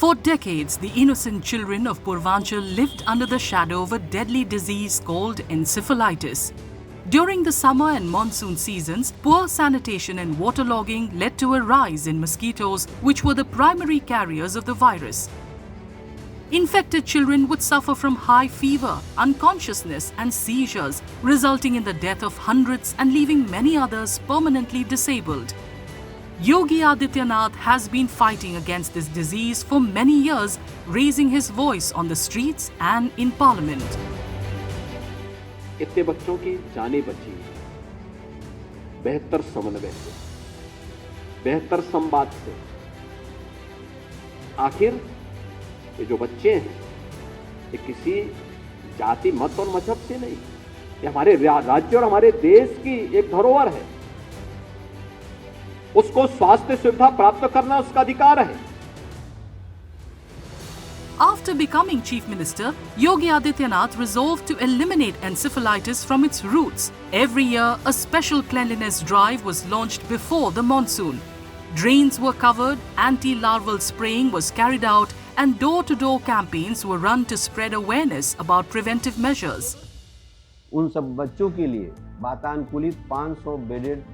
For decades, the innocent children of Purvanchal lived under the shadow of a deadly disease called encephalitis. During the summer and monsoon seasons, poor sanitation and waterlogging led to a rise in mosquitoes, which were the primary carriers of the virus. Infected children would suffer from high fever, unconsciousness and seizures, resulting in the death of hundreds and leaving many others permanently disabled. Yogi Adityanath has been fighting against this disease for many years, raising his voice on the streets and in parliament. इतने बच्चों की जानें बची, बेहतर समन्वय से, बेहतर संवाद से, आखिर ये जो बच्चे हैं, ये किसी जाति, मत और मजहब से नहीं, ये हमारे राज्य और हमारे देश की एक धरोहर है। उसको स्वास्थ्य सुविधा प्राप्त करना उसका अधिकार है। After becoming Chief Minister, Yogi Adityanath resolved to eliminate encephalitis from its roots. Every year, a special cleanliness drive was launched before the monsoon. Drains were covered, anti-larval spraying was carried out, and door-to-door campaigns were run to spread awareness about preventive measures. उन सब बच्चों के लिए वातानुकूलित 500 bedded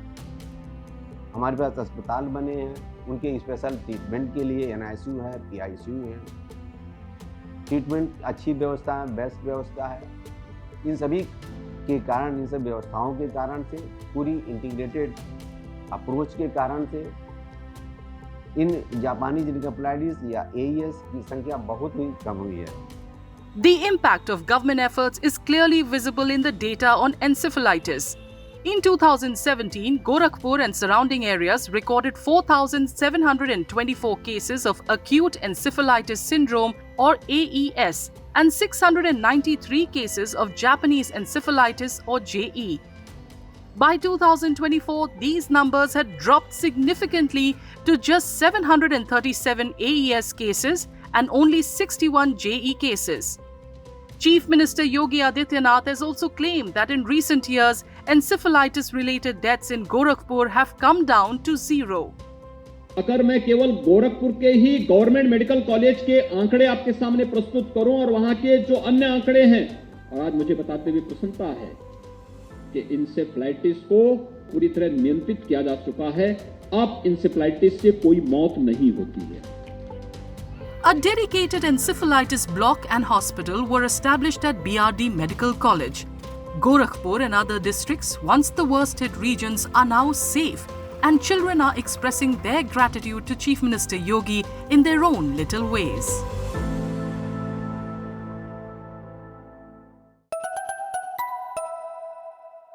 हमारे पास अस्पताल बने हैं। उनके स्पेशल ट्रीटमेंट के लिए NICU है, PICU है। ट्रीटमेंट अच्छी व्यवस्था है, बेस्ट व्यवस्था है। इन सभी के कारण, इन सब व्यवस्थाओं के कारण से, पूरी इंटीग्रेटेड अप्रोच के कारण से इन जापानी एन्सेफेलाइटिस या AES की संख्या बहुत ही कम हुई है। The impact of government efforts is clearly visible in the data on encephalitis. In 2017, Gorakhpur and surrounding areas recorded 4,724 cases of acute encephalitis syndrome or AES and 693 cases of Japanese encephalitis or JE. By 2024, these numbers had dropped significantly to just 737 AES cases and only 61 JE cases. Chief Minister Yogi Adityanath has also claimed that in recent years, encephalitis-related deaths in Gorakhpur have come down to zero. अगर मैं केवल गोरखपुर के ही government medical college के आंकड़े आपके सामने प्रस्तुत करूं और वहां के जो अन्य आंकड़े हैं, और आज मुझे बताते हुए प्रसन्नता है कि इंसेफ्लाइटिस को पूरी तरह नियंत्रित किया जा चुका है। अब इंसेफ्लाइटिस से कोई मौत नहीं होती है। A dedicated encephalitis block and hospital were established at BRD Medical College. Gorakhpur and other districts, once the worst-hit regions, are now safe, and children are expressing their gratitude to Chief Minister Yogi in their own little ways.